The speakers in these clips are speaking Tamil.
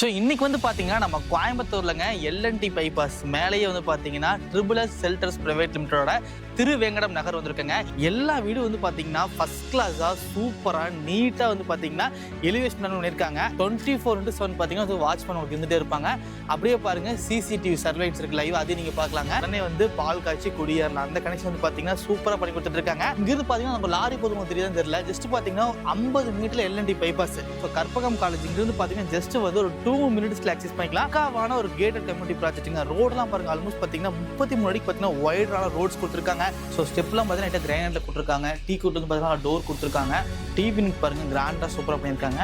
ஸோ இன்னைக்கு வந்து பார்த்தீங்கன்னா நம்ம கோயம்புத்தூர்லங்க எல்என்டி பைபாஸ் மேலேயே வந்து பார்த்தீங்கன்னா ட்ரிபிள்எஸ் ஷெல்டர்ஸ் பிரைவேட் லிமிட்டடோட திருவேங்கடம் நகர் வந்திருக்குங்க. எல்லா வீடும் வந்து பார்த்தீங்கன்னா ஃபர்ஸ்ட் கிளாஸாக சூப்பராக நீட்டாக வந்து பார்த்தீங்கன்னா எலிவேஷன் பண்ணியிருக்காங்க. 24/7 பார்த்தீங்கன்னா வாட்ச்மேன் உங்களுக்கு இருந்துகிட்டே இருப்பாங்க. அப்படியே பாருங்க சிசிடிவி சர்வைன்ஸ் இருக்கு லைவ், அதையும் நீங்கள் பார்க்கலாங்க. உடனே வந்து பால் காய்ச்சி குடியேறலாம் அந்த கனெக்ஷன் வந்து பார்த்தீங்கன்னா சூப்பராக பண்ணி கொடுத்துட்டு இருக்காங்க. இங்கிருந்து பார்த்தீங்கன்னா நம்ம லாரி போதும் தெரியாதுன்னு தெரியல, ஜஸ்ட் பார்த்தீங்கன்னா 50 மீட்டர் எல்என்டி பைபாஸ். இப்போ கற்பகம் காலேஜ் இங்கிருந்து பார்த்தீங்கன்னா ஜஸ்ட் வந்து ஒரு 2 மினிட்ஸ்ல ஆக்சஸ் பண்ணிக்கலாம். பக்காவான ஒரு கேட்டட் கம்யூனிட்டி ப்ராஜெக்ட்டுங்க. ரோடெல்லாம் பாருங்க, ஆல்மோஸ்ட் பார்த்தீங்கன்னா 33 அடிக்கு பார்த்தீங்கன்னா வைடான ரோட்ஸ் கொடுத்துருக்காங்க. ஸோ ஸ்டெப்லாம் பார்த்தீங்கன்னா கிரானைட்ல கொடுத்துருக்காங்க. டீ கூட்டு வந்து பார்த்தீங்கன்னா டோர் கொடுத்துருக்காங்க. டிவி பாருங்க கிராண்டா சூப்பராக பண்ணியிருக்காங்க.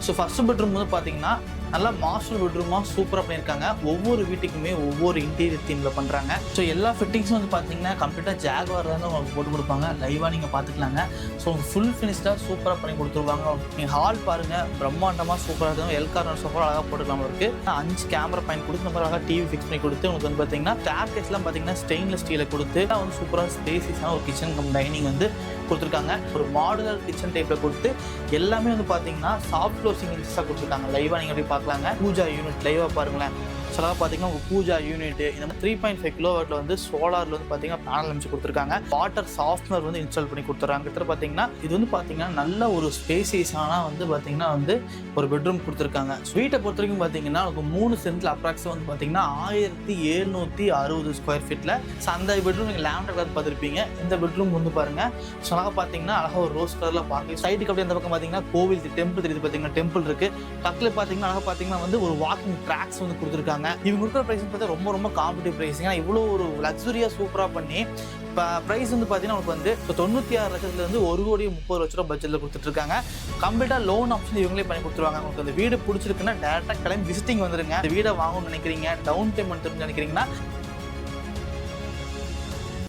ஸோ ஃபர்ஸ்ட் பெட்ரூம் வந்து பார்த்தீங்கன்னா நல்லா மாஸ்டர் பெட்ரூமா சூப்பராக பண்ணியிருக்காங்க. ஒவ்வொரு வீட்டுக்குமே ஒவ்வொரு இன்டீரியர் தீம்ல பண்றாங்க. ஸோ எல்லா ஃபிட்டிங்ஸும் வந்து பார்த்தீங்கன்னா கம்ப்ளீட்டாக ஜாகுவார் தான் உங்களுக்கு போட்டு கொடுப்பாங்க. லைவா நீங்க பார்த்துக்கலாங்க. ஸோ ஃபுல் ஃபினிஷ்டாக சூப்பராக பண்ணி கொடுத்துருவாங்க. நீங்க ஹால் பாருங்க, பிரம்மாண்டமா சூப்பராக இருக்கும். எல் கார்னர் சூப்பராக அழகாக போட்டுக்கலாம். இருக்கு 5 கேமரா பாயிண்ட் கொடுத்து நம்ம அழகாக டிவி ஃபிக்ஸ் பண்ணி கொடுத்து உங்களுக்கு வந்து பார்த்தீங்கன்னா ஸ்டேர்கேஸ்லாம் பார்த்தீங்கன்னா ஸ்டெயின்லெஸ் ஸ்டீலை கொடுத்து வந்து சூப்பராக ஸ்பேசிஸான ஒரு கிச்சன் கம் டைனிங் வந்து கொடுத்துருக்காங்க. ஒரு மாடுலர் கிச்சன் டைப்ல கொடுத்து எல்லாமே வந்து பார்த்தீங்கன்னா சாஃப்ட் க்ளோசிங் இன்சஸாக கொடுத்துருக்காங்க. லைவா நீங்க போய் பார்க்கலாங்க. பூஜா யூனிட் லைவா பாருங்களேன். சொல்லாக பார்த்தீங்கன்னா உங்கள் பூஜா யூனிட் இந்த மாதிரி 3.5 கிலோவாட்டில் வந்து சோலாரில் வந்து பார்த்தீங்கன்னா பேனல் அமைச்சு கொடுத்துருக்காங்க. வாட்டர் சாஃப்ட்னர் வந்து இன்ஸ்டால் பண்ணி கொடுத்துறாங்க. கிட்ட பார்த்தீங்கன்னா இது வந்து பார்த்தீங்கன்னா நல்ல ஒரு ஸ்பேசியஸான வந்து பார்த்தீங்கன்னா வந்து ஒரு பெட்ரூம் கொடுத்துருக்காங்க. வீட்டை பொறுத்த வரைக்கும் பார்த்தீங்கன்னா உங்களுக்கு 3 சென்ட்ல அப்ராக்ஸாக வந்து பார்த்தீங்கன்னா 1760 ஸ்கொயர் ஃபீட்டில். ஸோ அந்த பெட்ரூம் நீங்கள் லேவண்டர் கலர் பார்த்துருப்பீங்க. இந்த பெட்ரூம் வந்து பாருங்க சொல்லாக பார்த்தீங்கன்னா அழகாக ஒரு ரோஸ் கலரில் பார்க்க சைட்டுக்கு அப்படியே அந்த பக்கம் பார்த்தீங்கன்னா கோவில் டெம்பிள் தெரியுது. பார்த்தீங்கன்னா டெம்பிள் இருக்கு. பக்கத்தில் பார்த்தீங்கன்னா அழகாக பார்த்தீங்கன்னா வந்து ஒரு வாக்கிங் ட்ராக்ஸ் வந்து கொடுத்துருக்காங்க. இவங்க இருக்கிற பிரைஸ் பார்த்தா ரொம்ப ரொம்ப காம்படிட்டிவ் பிரைஸ். ஏன்னா இவ்வளோ ஒரு லக்ஸுரியா சூப்பரா பண்ணி இப்போ ப்ரைஸ் வந்து பார்த்தீங்கன்னா உங்களுக்கு வந்து 96 லட்சத்துலேருந்து 1,30,00,000 பட்ஜெட்டில் கொடுத்துட்டு இருக்காங்க. கம்ப்ளீட்டாக லோன் ஆப்ஷன் இவங்களே பண்ணி கொடுத்துருவாங்க. உங்களுக்கு அந்த வீடு பிடிச்சிருக்குன்னா டேரெக்டாக கிளம்பி விசிட்டிங் வந்துருங்க. இந்த வீடை வாங்கணும்னு நினைக்கிறீங்க, டவுன் பேமெண்ட் தெரிஞ்சு நினைக்கிறீங்கன்னா.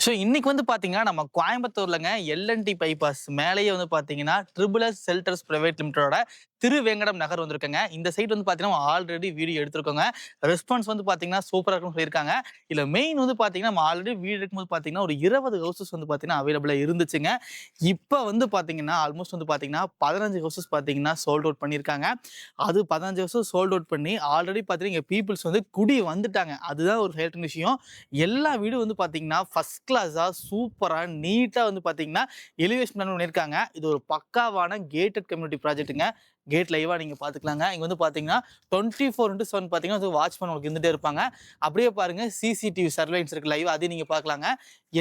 ஸோ இன்னைக்கு வந்து பார்த்தீங்கன்னா நம்ம கோயம்புத்தூர்லங்க எல்என்டி பைபாஸ் மேலேயே வந்து பார்த்தீங்கன்னா ட்ரிபிள்எஸ் ஷெல்டர்ஸ் பிரைவேட் லிமிட்டடோட திருவேங்கடம் நகர் வந்திருக்குங்க. இந்த சைட் வந்து பார்த்தீங்கன்னா ஆல்ரெடி வீடியோ எடுத்திருக்கோங்க. ரெஸ்பான்ஸ் வந்து பார்த்தீங்கன்னா சூப்பராக இருக்குன்னு சொல்லியிருக்காங்க. இல்லை மெயின் வந்து பார்த்தீங்கன்னா நம்ம ஆல்ரெடி வீடு எடுக்கும்போது பார்த்தீங்கன்னா ஒரு 20 ஹவுசஸ் வந்து பார்த்தீங்கன்னா அவைலபிளாக இருந்துச்சுங்க. இப்போ வந்து பார்த்தீங்கன்னா ஆல்மோஸ்ட் வந்து பார்த்தீங்கன்னா 15 ஹவுசஸ் பார்த்தீங்கன்னா சோல்ட் அவுட் பண்ணியிருக்காங்க. அது 15 ஹவுசஸ் சோல்ட் அவுட் பண்ணி ஆல்ரெடி பார்த்தீங்கன்னா இங்கே பீப்புள்ஸ் வந்து குடி வந்துட்டாங்க. அதுதான் ஒரு ஹெல்த் விஷயம். எல்லா வீடும் வந்து பார்த்தீங்கன்னா ஃபர்ஸ்ட் கிளாஸாக சூப்பராக நீட்டாக வந்து பார்த்தீங்கன்னா எலிவேஷன் பண்ணியிருக்காங்க. இது ஒரு பக்காவான கேட்டட் கம்யூனிட்டி ப்ராஜெக்ட்டுங்க. கேட் லைவா நீங்க பாத்துக்கலாங்க. இங்க வந்து பாத்தீங்கன்னா 24/7 பாத்தீங்கன்னா வாட்ச்மேன் உங்களுக்கு இருந்துட்டே இருப்பாங்க. அப்படியே பாருங்க சிசிடிவி சர்வைன்ஸ் இருக்கு லைவ், அதையும் நீங்க பாக்கலாங்க.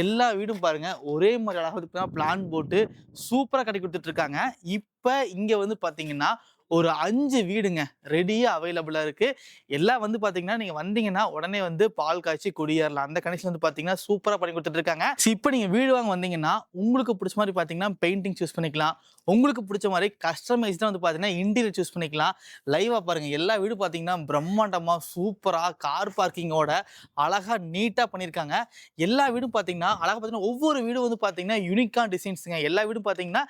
எல்லா வீடும் பாருங்க ஒரே மாதிரி அழகா பிளான் போட்டு சூப்பரா கட்டி கொடுத்துட்டு இருக்காங்க. இப்ப இங்க வந்து பாத்தீங்கன்னா ஒரு 5 வீடுங்க ரெடியா அவைலபிளா இருக்கு. எல்லாம் வந்து பாத்தீங்கன்னா நீங்க வந்தீங்கன்னா உடனே வந்து பால் காய்ச்சி குடியேறலாம் அந்த கனெக்ஷன் வந்து பாத்தீங்கன்னா சூப்பரா பண்ணி கொடுத்துட்டு இருக்காங்க. இப்ப நீங்க வீடு வாங்க வந்தீங்கன்னா உங்களுக்கு பிடிச்ச மாதிரி பாத்தீங்கன்னா பெயிண்டிங் சூஸ் பண்ணிக்கலாம். உங்களுக்கு பிடிச்ச மாதிரி கஸ்டமைஸ்டா வந்து பாத்தீங்கன்னா இன்டீரியர் சூஸ் பண்ணிக்கலாம். லைவா பாருங்க எல்லா வீடு பாத்தீங்கன்னா பிரம்மாண்டமா சூப்பரா கார் பார்க்கிங்கோட அழகா நீட்டா பண்ணிருக்காங்க. எல்லா வீடும் பாத்தீங்கன்னா அழகா பாத்தீங்கன்னா ஒவ்வொரு வீடும் வந்து பாத்தீங்கன்னா யூனிக்கான டிசைன்ஸுங்க. எல்லா வீடும் பாத்தீங்கன்னா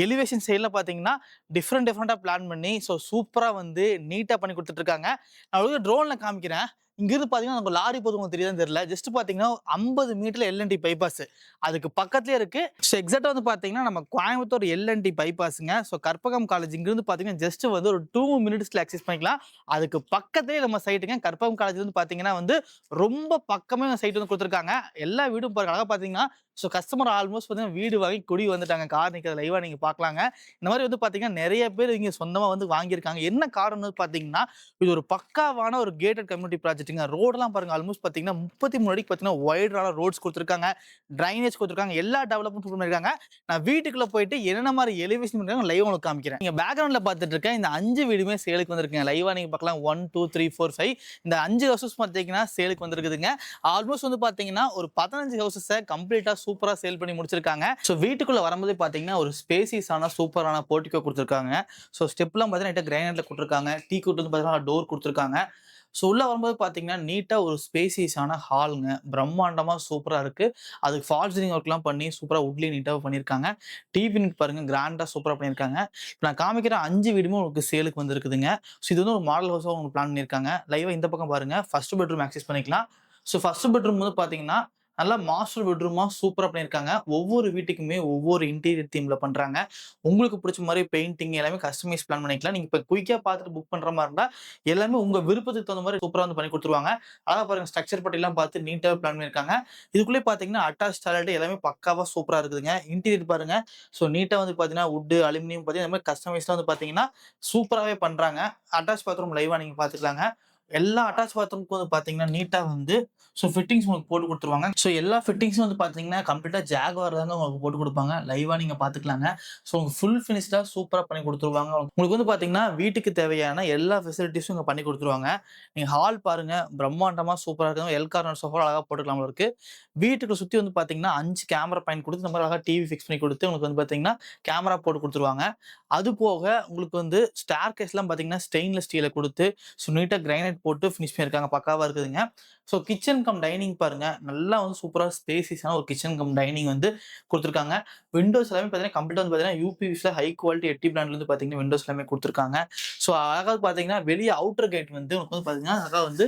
எலிவேஷன் சைட்ல பாத்தீங்கன்னா டிஃப்ரெண்டா பிளான் பண்ணி ஸோ சூப்பரா வந்து நீட்டா பண்ணி கொடுத்துட்டு இருக்காங்க. நான் ட்ரோன்ல காமிக்கிறேன். இங்கிருந்து பாத்தீங்கன்னா நம்ம லாரி போதும் உங்களுக்கு தெரியாதுன்னு தெரியல, ஜஸ்ட் பாத்தீங்கன்னா 50 மீட்டர்ல எல்என்டி பைபாஸ் அதுக்கு பக்கத்துலயே இருக்கு. ஸோ எக்ஸாக்டா வந்து பாத்தீங்கன்னா நம்ம கோயம்புத்தூர் எல்என்டி பைபாஸுங்க. ஸோ கற்பகம் காலேஜ் இங்கிருந்து பாத்தீங்கன்னா ஜஸ்ட் வந்து ஒரு 2 மினிட்ஸ்ல ஆக்சஸ் பண்ணிக்கலாம். அதுக்கு பக்கத்துலேயே நம்ம சைட்டுங்க. கற்பகம் காலேஜ் வந்து பாத்தீங்கன்னா வந்து ரொம்ப பக்கமே சைட் வந்து கொடுத்துருக்காங்க. எல்லா வீடும் பாருங்க அழகா பாத்தீங்கன்னா. ஸோ கஸ்டமர் ஆல்மோஸ்ட் பார்த்தீங்கன்னா வீடு வாங்கி குடி வந்துட்டாங்க. கார் நிற்கிற லைவாக நீங்கள் பார்க்கலாங்க. இந்த மாதிரி வந்து பார்த்தீங்கன்னா நிறைய பேர் இங்கே சொந்தமாக வந்து வாங்கியிருக்காங்க. என்ன காரணம்னு பார்த்தீங்கன்னா இது ஒரு பக்காவான ஒரு கேட்டட் கம்யூனிட்டி ப்ராஜெக்ட்டுங்க. ரோடெல்லாம் பாருங்க ஆல்மோஸ்ட் பார்த்தீங்கன்னா 33 அடிக்கு பார்த்தீங்கன்னா வைடான ரோட்ஸ் கொடுத்துருக்காங்க, ட்ரைனேஜ் கொடுத்துருக்காங்க, எல்லா டெவலப்மெண்ட் பண்ணியிருக்காங்க. நான் வீட்டுக்குள்ளே போயிட்டு என்னென்ன மாதிரி எலிவேஷன் பண்ணுறாங்க லைவ் உங்களுக்கு காமிக்கிறேன். நீங்கள் பேக்ரவுண்டில் பார்த்துட்டு இருக்கேன் இந்த 5 வீடுமே சேலுக்கு வந்திருக்குங்க. லைவாக நீங்கள் பார்க்கலாம் 1 2 3 4 5 இந்த 5 ஹவுசஸ் பார்த்தீங்கன்னா சேலுக்கு வந்திருக்குதுங்க. ஆல்மோஸ்ட் வந்து பார்த்தீங்கன்னா ஒரு 15 ஹவுசஸை கம்ப்ளீட்டாக சூப்பரா சேல் பண்ணி முடிச்சிருக்காங்க. சோ வீட்டுக்குள்ள வரும்போது பாத்தீங்கன்னா ஒரு ஸ்பேசியஸான சூப்பரான போர்ட்டிகோ கொடுத்திருக்காங்க. சோ ஸ்டெப்லாம் பாத்தீங்கன்னா கிரானைட்ல கொடுத்திருக்காங்க. டீ கூட் வந்து பாத்தீங்கன்னா டோர் கொடுத்திருக்காங்க. ஸோ உள்ள வரும்போது பார்த்தீங்கன்னா நீட்டாக ஒரு ஸ்பேசியஸான ஹாலுங்க. பிரம்மாண்டமாக சூப்பராக இருக்குது. அதுக்கு ஃபால் சீலிங் ஒர்க்லாம் பண்ணி சூப்பராக உட்லேயும் நீட்டாக பண்ணியிருக்காங்க. டிவிக்கு பாருங்கள் கிராண்டாக சூப்பராக பண்ணியிருக்காங்க. இப்போ நான் காமிக்கிற 5 வீடுமே உங்களுக்கு சேலுக்கு வந்துருக்குதுங்க. ஸோ இது வந்து ஒரு மாடல் ஹவுஸாக உங்களுக்கு பிளான் பண்ணியிருக்காங்க. லைவாக இந்த பக்கம் பாருங்கள் ஃபர்ஸ்ட் பெட்ரூம் ஆக்சஸ் பண்ணிக்கலாம். ஸோ ஃபர்ஸ்ட் பெட்ரூம் வந்து பார்த்தீங்கன்னா நல்லா மாஸ்டர் பெட்ரூமா சூப்பரா பண்ணியிருக்காங்க. ஒவ்வொரு வீட்டுக்குமே ஒவ்வொரு இன்டீரியர் தீம்ல பண்றாங்க. உங்களுக்கு புடிச்ச மாரி பெயிண்டிங் எல்லாமே கஸ்டமைஸ் பிளான் பண்ணிக்கலாம். நீங்க இப்ப குயிக்கா பார்த்துட்டு புக் பண்ற மாரி இருந்தா, எல்லாமே உங்க விருப்பத்துக்கு தகுந்த மாரி சூப்பரா வந்து பண்ணி குடுத்துருவாங்க. அழகா பாருங்க ஸ்ட்ரக்சர் பட்டிலாம் பார்த்து நீட்டாவே பிளான் பண்ணியிருக்காங்க. இதுக்குள்ளயே பார்த்தீங்கன்னா, அட்டாச் டாய்லெட் எல்லாமே பக்காவா சூப்பரா இருக்குதுங்க. இன்டீரியர் பாருங்க. ஸோ நீட்டா வந்து பார்த்தீங்கன்னா, வுட், அலுமினியம் பார்த்தீங்கன்னா, இந்த மாரி கஸ்டமைஸ்லாம் வந்து பார்த்தீங்கன்னா, சூப்பராவே பண்றாங்க. அட்டாச் பாத்ரூம் லைவா நீங்க பார்த்துக்கலாங்க. எல்லா அட்டாச் பாத்ரூம்க்கும் வந்து பார்த்தீங்கன்னா, நீட்டா வந்து ஃபிட்டிங்ஸ் உங்களுக்கு போட்டு குடுத்துருவாங்க. எல்லா ஃபிட்டிங்ஸும் வந்து பார்த்தீங்கன்னா, கம்ப்ளீட்டா ஜாகுவார் தாங்க உங்களுக்கு போட்டு குடுப்பாங்க. லைவா நீங்க பார்த்துக்கலாங்க. ஃபுல் ஃபினிஷ்டா சூப்பரா பண்ணி குடுத்துருவாங்க. உங்களுக்கு வந்து பார்த்தீங்கன்னா, வீட்டுக்கு தேவையான எல்லா ஃபெசிலிட்டீஸும் இங்க பண்ணி குடுத்துருவாங்க. நீங்க ஹால் பாருங்க, பிரம்மாண்டமா சூப்பரா இருக்குங்க. எல் கார்னர் சோஃபா அழகா போட்டுக்கலாம் போல இருக்கு. வீட்டுக்கு சுத்தி வந்து பார்த்தீங்கன்னா, 5 கேமரா பாயிண்ட் குடுத்து, இந்த மாரி அழகா டிவி ஃபிக்ஸ் பண்ணி குடுத்து, உங்களுக்கு வந்து பார்த்தீங்கன்னா, கேமரா போட்டு குடுத்துருவாங்க. அது போக உங்களுக்கு வந்து ஸ்டேர்கேஸ்லாம் பார்த்தீங்கன்னா, ஸ்டெயின்லெஸ் ஸ்டீல குடுத்து, நீட்டா கிரானைட் போட்டு ஃபினிஷ் பண்ணியிருக்காங்க. பக்காவா இருக்குதுங்க. கிச்சன் கம் டைனிங் பாருங்க. நல்லா வந்து சூப்பரா ஸ்பேசியஸான ஒரு கிச்சன் கம் டைனிங் வந்து குடுத்துருக்காங்க. விண்டோஸ் எல்லாமே பார்த்தீங்கன்னா, கம்ப்ளீட்டா வந்து பார்த்தீங்கன்னா, யூபிவிஸ்ல ஹை குவாலிட்டி எட்டி பிராண்ட்ல இருந்து பார்த்தீங்கன்னா, விண்டோஸ் எல்லாமே குடுத்துருக்காங்க. அழகா பார்த்தீங்கன்னா, வெளிய அவுட்டர் கேட் வந்து உங்களுக்கு வந்து பார்த்தீங்கன்னா, அழகா வந்து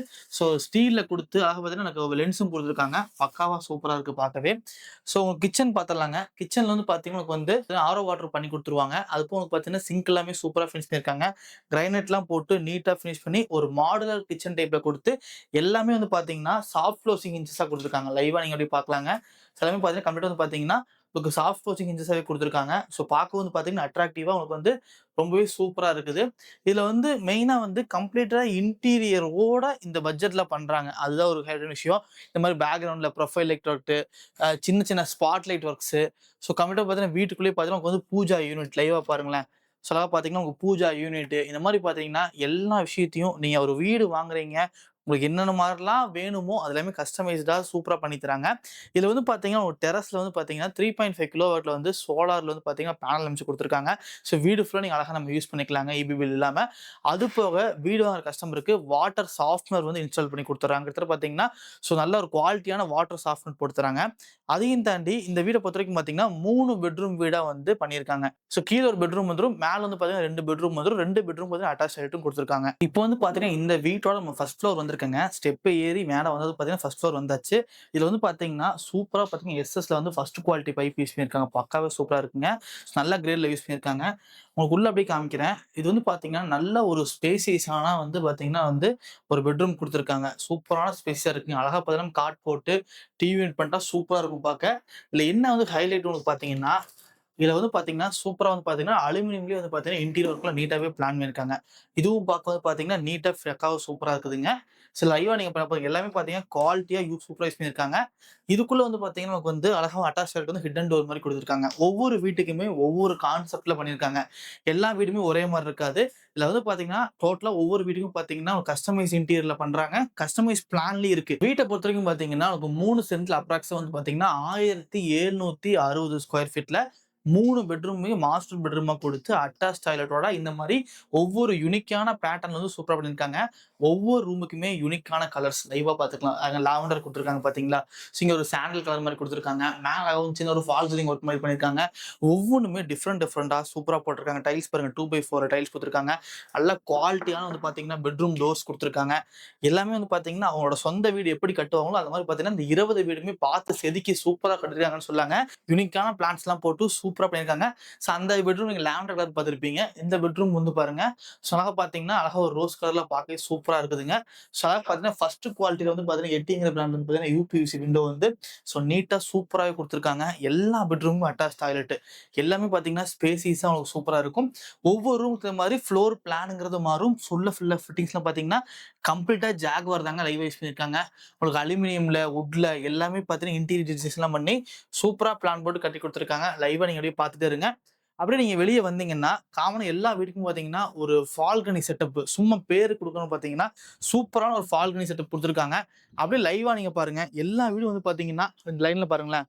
ஸ்டீல்ல குடுத்து அழகா பார்த்தீங்கன்னா, எனக்கு லென்ஸும் குடுத்துருக்காங்க. பக்காவா சூப்பரா இருக்கு பார்க்கவே. கிச்சன் பார்த்துடலாங்க. கிச்சன்ல வந்து பார்த்தீங்கன்னா, உங்களுக்கு வந்து ஆரோ வாட்டர் பண்ணி குடுத்துருவாங்க. அது போக பார்த்தீங்கன்னா, சிங்க் எல்லாமே சூப்பரா ஃபினிஷ் பண்ணியிருக்காங்க. கிரானைட்லாம் போட்டு நீட்டா ஃபினிஷ் பண்ணி ஒரு மாடுலர் கிச்சன் டைப்ல குடுத்து, எல்லாமே வந்து பார்த்தீங்கன்னா, சாஃப்ட் க்ளோசிங் ஹின்ஜஸா குடுத்துருக்காங்க. லைவா நீங்க அப்படியே பார்க்கலாங்க. எல்லாமே பார்த்தீங்கன்னா, கம்ப்ளீட்டா வந்து பார்த்தீங்கன்னா, உங்களுக்கு சாஃப்ட் க்ளோசிங் ஹின்ஜஸாவே குடுத்துருக்காங்க. பார்க்கவும் வந்து பார்த்தீங்கன்னா, அட்ராக்டிவா உங்களுக்கு வந்து ரொம்பவே சூப்பரா இருக்குது. இதுல வந்து மெயினா வந்து கம்ப்ளீட்டா இன்டீரியரோட இந்த பட்ஜெட்ல பண்றாங்க. அதுதான் ஒரு ஹைலைட்டான விஷயம். இந்த மாரி பேக்கிரவுண்ட்ல ப்ரொஃபைல் லைட் ஒர்க், சின்ன சின்ன ஸ்பாட் லைட் ஒர்க்ஸு. கம்ப்ளீட்டா பார்த்தீங்கன்னா, வீட்டுக்குள்ளேயே பார்த்தீங்கன்னா, உங்களுக்கு வந்து பூஜா யூனிட் லைவா பாருங்களேன். அழகா பார்த்தீங்கன்னா, உங்க பூஜா யூனிட் இந்த மாரி பார்த்தீங்கன்னா, எல்லா விஷயத்தையும் நீங்க ஒரு வீடு வாங்குறீங்க. உங்களுக்கு என்னென்ன மாரிலாம் வேணுமோ, அது எல்லாமே கஸ்டமைஸ்டா சூப்பரா பண்ணி தராங்க. இதுல வந்து பார்த்தீங்கன்னா, ஒரு டெர்ரஸ்ல வந்து பார்த்தீங்கன்னா, 3.5 கிலோவாட்ல வந்து சோலார்ல வந்து பார்த்தீங்கன்னா, பேனல் அமைச்சு குடுத்துருக்காங்க. வீடு ஃபுல்லா நீங்க அழகா நம்ம யூஸ் பண்ணிக்கலாங்க. ஈபி பில் இல்லாம. அது போக வீடு வாங்குற கஸ்டமருக்கு வாட்டர் சாஃப்ட்னர் வந்து இன்ஸ்டால் பண்ணி குடுத்துர்றாங்க. கிட்டத்தட்ட பார்த்தீங்கன்னா, நல்ல ஒரு குவாலிட்டியான வாட்டர் சாஃப்ட்னர் போட்டு தராங்க. அதையும் தாண்டி இந்த வீட பொறுத்தவரைக்கும் பார்த்தீங்கன்னா, 3 பெட்ரூம் வீடா வந்து பண்ணியிருக்காங்க. கீழ ஒரு பெட்ரூம் வந்துரும். மேல வந்து பார்த்தீங்கன்னா 2 பெட்ரூம் வந்துரும். 2 பெட்ரூம் பார்த்தீங்கன்னா அட்டாச் டாய்லெட்டும் குடுத்துருக்காங்க. இப்போ வந்து பார்த்தீங்கன்னா, இந்த வீட்டோட நம்ம ஃபர்ஸ்ட் ஃப்ளோர் வந்திருக்கங்க. ஸ்டெப் ஏறி மேல வந்தது பார்த்தீங்கன்னா, ஃபர்ஸ்ட் ஃப்ளோர் வந்தாச்சு. இதுல வந்து பார்த்தீங்கன்னா, சூப்பரா பார்த்தீங்கன்னா, எஸ்எஸ்ல வந்து ஃபர்ஸ்ட் குவாலிட்டி பைப் யூஸ் பண்ணியிருக்காங்க. பக்காவே சூப்பரா இருக்குங்க. நல்ல கிரேட்ல யூஸ் பண்ணியிருக்காங்க. உங்களுக்கு உள்ள அப்படியே காமிக்கிறேன். இது வந்து பார்த்தீங்கன்னா, நல்ல ஒரு ஸ்பேசியஸான வந்து பார்த்தீங்கன்னா வந்து ஒரு பெட்ரூம் குடுத்துருக்காங்க. சூப்பரான ஸ்பேஸியா இருக்குங்க. அழகா பார்த்தீங்கன்னா, காட் போட்டு டிவி யூனிட் பண்ணிட்டா சூப்பரா இருக்கும் பார்க்க. இதுல என்ன வந்து ஹைலைட் உங்களுக்கு பார்த்தீங்கன்னா, இதுல வந்து பார்த்தீங்கன்னா, சூப்பரா வந்து பார்த்தீங்கன்னா, அலுமினியம்லயே வந்து பார்த்தீங்கன்னா, இன்டீரியர் ஒர்க்லாம் நீட்டாவே பிளான் பண்ணியிருக்காங்க. இதுவும் பார்க்க வந்து பார்த்தீங்கன்னா, நீட்டா பக்காவா சூப்பரா இருக்குதுங்க. லைவா நீங்க எல்லாமே பார்த்தீங்கன்னா, குவாலிட்டியா சூப்பரா யூஸ் பண்ணியிருக்காங்க. இதுக்குள்ள வந்து பார்த்தீங்கன்னா, நமக்கு வந்து அழகா அட்டாச் வந்து ஹிட்டன் டோர் மாரி குடுத்துருக்காங்க. ஒவ்வொரு வீட்டுக்குமே ஒவ்வொரு கான்செப்ட்ல பண்ணியிருக்காங்க. எல்லா வீடுமே ஒரே மாரி இருக்காது. இதுல வந்து பார்த்தீங்கன்னா, டோட்டலா ஒவ்வொரு வீட்டுக்கும் பார்த்தீங்கன்னா, கஸ்டமைஸ் இன்டீரியர்ல பண்றாங்க. கஸ்டமைஸ் பிளான்லயும் இருக்கு. வீட்ட பொறுத்தவரைக்கும் பார்த்தீங்கன்னா, நமக்கு 3 சென்ட்ல அப்ராக்ஸா வந்து பார்த்தீங்கன்னா, 1760 ஸ்கொயர் ஃபீட்ல 3 பெட்ரூமே மாஸ்டர் பெட்ரூமா குடுத்து, அட்டாச் டாய்லெட்டோட இந்த மாரி ஒவ்வொரு யூனிக்கான பேட்டர்ன்ல வந்து சூப்பரா பண்ணியிருக்காங்க. ஒவ்வொரு ரூமுக்குமே யூனிக்கான கலர்ஸ் லைவா பார்த்துக்கலாம். அங்க லாவெண்டர் குடுத்துருக்காங்க பார்த்தீங்களா? இங்க ஒரு சாண்டல் கலர் மாரி குடுத்துருக்காங்க. மேல ஒரு சின்ன ஒரு ஃபால் சீலிங் ஒர்க் மாரி பண்ணியிருக்காங்க. ஒவ்வொன்னுமே டிஃபரெண்டா சூப்பரா போட்டுருக்காங்க. டைல்ஸ் பாருங்க 2x4 டைல்ஸ் குடுத்துருக்காங்க. நல்ல குவாலிட்டியான வந்து பார்த்தீங்கன்னா, பெட்ரூம் டோர்ஸ் குடுத்துருக்காங்க. எல்லாமே வந்து பார்த்தீங்கன்னா, அவங்களோட சொந்த வீடு எப்படி கட்டுவாங்களோ, அந்த மாரி பார்த்தீங்கன்னா, இந்த 20 வீடுமே பார்த்து செதுக்கி சூப்பரா கட்டிருக்காங்கன்னு சொல்லாங்க. யூனிக்கான பிளான்ஸ்லாம் போட்டு சூப்பரா பண்ணியிருக்காங்க. அந்த பெட்ரூம் நீங்க லாவெண்டர் கலர் பார்த்திருப்பீங்க. இந்த பெட்ரூம் வந்து பாருங்க. அழகா பார்த்தீங்கன்னா, அழகா ஒரு ரோஸ் கலர்ல பார்க்கவே சூப்பரா இருக்குதுங்க. அழகா பார்த்தீங்கன்னா, ஃபர்ஸ்ட் குவாலிட்டில வந்து பார்த்தீங்கன்னா, எட்டிங்கிற பிராண்ட் வந்து பார்த்தீங்கன்னா, யூபிவிசி விண்டோ வந்து நீட்டா சூப்பராவே குடுத்துருக்காங்க. எல்லா பெட்ரூமும் அட்டாச் டாய்லெட். எல்லாமே பார்த்தீங்கன்னா, ஸ்பேசியஸா உங்களுக்கு சூப்பரா இருக்கும். ஒவ்வொரு ரூமுக்கு தகுந்த மாரி ஃப்ளோர் பிளான்ங்கிறது மாறும். ஃபுல்லா ஃபிட்டிங்ஸ்லாம் பார்த்தீங்கன்னா, கம்ப்ளீட்டா ஜாகுவார் தாங்க லைவா யூஸ் பண்ணியிருக்காங்க. உங்களுக்கு அலுமினியம்ல, வுட்ல எல்லாமே பார்த்தீங்கன்னா, இன்டீரியர் டிசைன்ஸ்லாம் பண்ணி சூப்பரா பிளான் போட்டு கட்டி குடுத்துருக்காங்க. லைவா நீங்க அப்படியே பார்த்துட்டே இருங்க. அப்படியே நீங்க வெளிய வந்தீங்கன்னா, காமனா எல்லா வீட்டுக்கும் பார்த்தீங்கன்னா, ஒரு பால்கனி செட்டப் சும்மா பேருக்கு குடுக்கணும்னு பார்த்தீங்கன்னா, சூப்பரான ஒரு பால்கனி செட்டப் குடுத்துருக்காங்க. அப்படியே லைவா நீங்க பாருங்க. எல்லா வீடும் வந்து பார்த்தீங்கன்னா, இந்த லைன்ல பாருங்களேன்.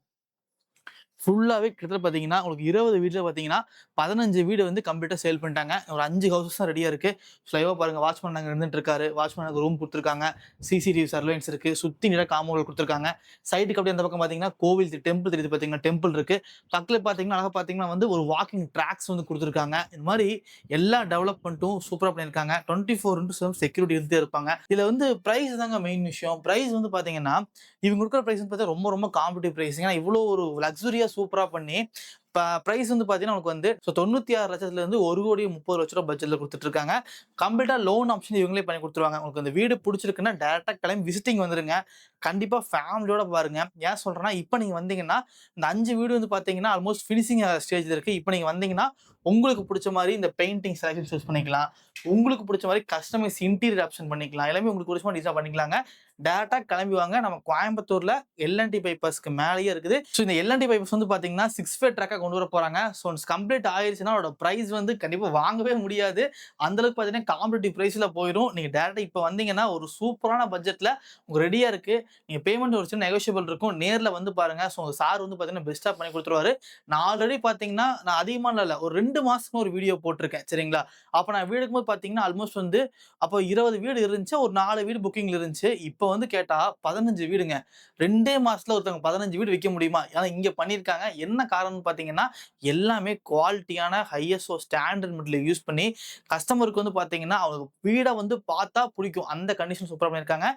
ஃபுல்லாவே கிட்டத்தட்ட பார்த்தீங்கன்னா, உங்களுக்கு 20 வீட்ல பார்த்தீங்கன்னா, 15 வீடு வந்து கம்ப்ளீட்டா சேல் பண்ணிட்டாங்க. ஒரு 5 ஹவுசஸ் தான் ரெடியா இருக்கு. லைவா பாருங்க வாட்ச்மேன் அங்க இருந்துட்டு இருக்காரு. வாட்ச்மேனுக்கு ரூம் குடுத்துருக்காங்க. சிசிடிவி சர்வேலன்ஸ் இருக்கு. சுத்தி நிறைய காம்பவுண்ட் குடுத்துருக்காங்க. சைடுக்கு அப்படியே அந்த பக்கம் பார்த்தீங்கன்னா, கோவில் டெம்பிள் தெரியுது பார்த்தீங்கன்னா, டெம்பிள் இருக்கு. பக்கத்துல பார்த்தீங்கன்னா, அழகா பார்த்தீங்கன்னா வந்து ஒரு வாக்கிங் ட்ராக்ஸ் வந்து குடுத்துருக்காங்க. இந்த மாரி எல்லா டெவலப்மென்ட்டும் சூப்பரா பண்ணியிருக்காங்க. 24/7 செக்யூரிட்டி இருந்துட்டே இருப்பாங்க. இதுல வந்து பிரைஸ் தாங்க மெயின் விஷயம். பிரைஸ் வந்து பார்த்தீங்கன்னா, இவங்க குடுக்குற பிரைஸ் வந்து பார்த்தா ரொம்ப ரொம்ப காம்படிட்டிவ் பிரைஸ். ஏன்னா இவ்வளோ ஒரு லக்ஸூரியா சூப்பரா பண்ணி பிரைஸ் வந்து பார்த்தீங்கன்னா, உங்களுக்கு வந்து 96,00,000லேருந்து ₹1,30,00,000 பட்ஜெட்ல குடுத்துட்டு இருக்காங்க. கம்ப்ளீட்டா லோன் ஆப்ஷன் இவங்களே பண்ணி குடுத்துருவாங்க. உங்களுக்கு அந்த வீடு புடிச்சிருக்குன்னா டைரக்ட்டா கிளம்பி விசிட்டிங் வந்துருங்க. கண்டிப்பா ஃபேமிலியோட பாருங்க. ஏன் சொல்றேன்னா, இப்ப நீங்க வந்தீங்கன்னா, இந்த 5 வீடு வந்து பார்த்தீங்கன்னா, ஆல்மோஸ்ட் ஃபினிஷிங் ஸ்டேஜ்ல இருக்கு. இப்ப நீங்க வந்தீங்கன்னா, உங்களுக்கு புடிச்ச மாரி இந்த பெயிண்டிங் செலக்ஷன் சூஸ் பண்ணிக்கலாம். உங்களுக்கு புடிச்ச மாரி கஸ்டமைஸ் இன்டீரியர் ஆப்ஷன் பண்ணிக்கலாம். எல்லாமே உங்களுக்கு புடிச்ச மாரி டிசைன் பண்ணிக்கலாங்க. டைரக்ட்டா கிளம்பி வாங்க. நம்ம கோயம்புத்தூர்ல எல்&டி பைபாஸ்க்கு மேலேயே இருக்குது. ஸோ இந்த எல்&டி பைபாஸ் வந்து பார்த்தீங்கன்னா, 6 ஃபே ட்ராக்கா கொண்டு வர போறாங்க. ஸோ ஒன்ஸ் கம்ப்ளீட் ஆயிருச்சுன்னா, அதோட பிரைஸ் வந்து கண்டிப்பா வாங்கவே முடியாது. அந்த அளவுக்கு பார்த்தீங்கன்னா, காம்படிட்டிவ் பிரைஸ்ல போயிரும். நீங்க டைரக்ட்டா இப்ப வந்தீங்கன்னா, ஒரு சூப்பரான பட்ஜெட்ல ரெடியா இருக்கு. நீங்க பேமெண்ட் ஒரு சின்ன நெகோஷியபிள் இருக்கும். நேர்ல வந்து பாருங்க. ஸோ சார் வந்து பார்த்தீங்கன்னா, பெஸ்ட்டா பண்ணி குடுத்துருவாரு. நான் ஆல்ரெடி பார்த்தீங்கன்னா, நான் அதிகமாலாம் இல்ல. ஒரு 2 மாசத்துக்கு ஒரு வீடியோ போட்டுருக்கேன். சரிங்களா? அப்ப நான் வீடு எடுக்கும்போது பார்த்தீங்கன்னா, ஆல்மோஸ்ட் வந்து அப்போ 20 வீடு இருந்துச்சு. ஒரு 4 வீடு புக்கிங்ல இருந்துச்சு. இப்ப வந்து கேட்டா 15 வீடுங்க. 2டே மாசத்துல ஒருத்தவங்க 15 வீடு விக்க முடியுமா? ஆனா இங்க பண்ணியிருக்காங்க. என்ன காரணம்னு பார்த்தீங்கன்னா, எல்லாமே குவாலிட்டியான ஐஎஸ்ஓ ஸ்டாண்டர்ட் மெட்டீரியல் யூஸ் பண்ணி கஸ்டமருக்கு வந்து பார்த்தீங்கன்னா, அவங்க வீட வந்து பார்த்தா புடிக்கும். அந்த கண்டிஷன் சூப்பரா பண்ணியிருக்காங்க.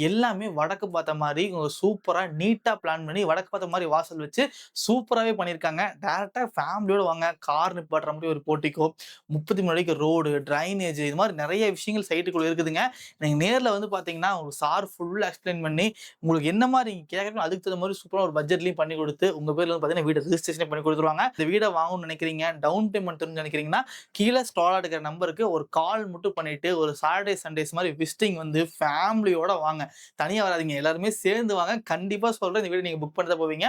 எல்லாமே வடக்கு பார்த்த மாரி சூப்பரா நீட்டா பிளான் பண்ணி வடக்கு பார்த்த மாரி வாசல் வச்சு சூப்பராவே பண்ணியிருக்காங்க. டைரக்ட்டா ஃபேமிலியோட வாங்க. கார் நிப்பாட்டுற மாரி ஒரு போர்டிகோ, 33 அடிக்கு ரோடு, டிரைனேஜ் இது மாரி நெறைய விஷயங்கள் சைட்டுக்குள்ள இருக்குதுங்க. நீங்க நேர்ல வந்து பார்த்தீங்கன்னா, உங்களுக்கு சார் ஃபுல்லா எக்ஸ்பிளைன் பண்ணி, உங்களுக்கு என்ன மாரி நீங்க கேட்கறீங்களோ அதுக்கு தகுந்த மாரி சூப்பரா ஒரு பட்ஜெட்லயும் பண்ணி குடுத்து, உங்க பேர்ல வந்து பார்த்தீங்கன்னா, வீடு ரிஜிஸ்ட்ரேஷனே பண்ணி குடுத்துருவாங்க. இந்த வீட வாங்கணும்னு நெனைக்கிறீங்க, டவுன் பேமெண்ட் தரணும்னு நெனைக்கிறீங்கன்னா, கீழ ஸ்க்ரால் ஆகுற நம்பருக்கு ஒரு கால் மட்டும் பண்ணிட்டு, ஒரு சாட்டர்டே, சண்டேஸ் மாரி விசிட்டிங் வந்து ஃபேமிலியோட வாங்க. தனியா வராதீங்க. எல்லாருமே சேர்ந்து வாங்க. கண்டிப்பா சொல்றேன் இந்த வீடு நீங்க புக் பண்ணிட்டு தான் போவீங்க.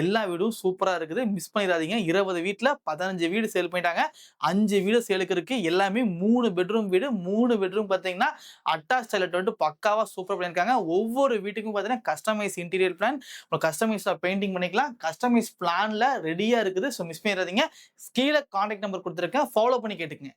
எல்லா வீடும் சூப்பரா இருக்குது. மிஸ் பண்ணிறாதீங்க. 20 வீட்ல 15 வீடு சேல் பண்ணிட்டாங்க. 5 வீடு சேலுக்கு இருக்கு. எல்லாமே 3 பெட்ரூம் வீடு. 3 பெட்ரூம் பார்த்தீங்கன்னா, அட்டாச் டாய்லெட் வந்து பக்காவா சூப்பரா பண்ணியிருக்காங்க. ஒவ்வொரு வீட்டுக்கும் பார்த்தீங்கன்னா, கஸ்டமைஸ் இன்டீரியர் பிளான், கஸ்டமைஸ்டா பெயிண்டிங் பண்ணிக்கலாம். கஸ்டமைஸ் பிளான்ல ரெடியா இருக்குது. ஸோ மிஸ் பண்ணிறாதீங்க. கீழ கான்டாக்ட் நம்பர் குடுத்துருக்கேன். ஃபாலோ பண்ணி கேட்டுக்கங்க.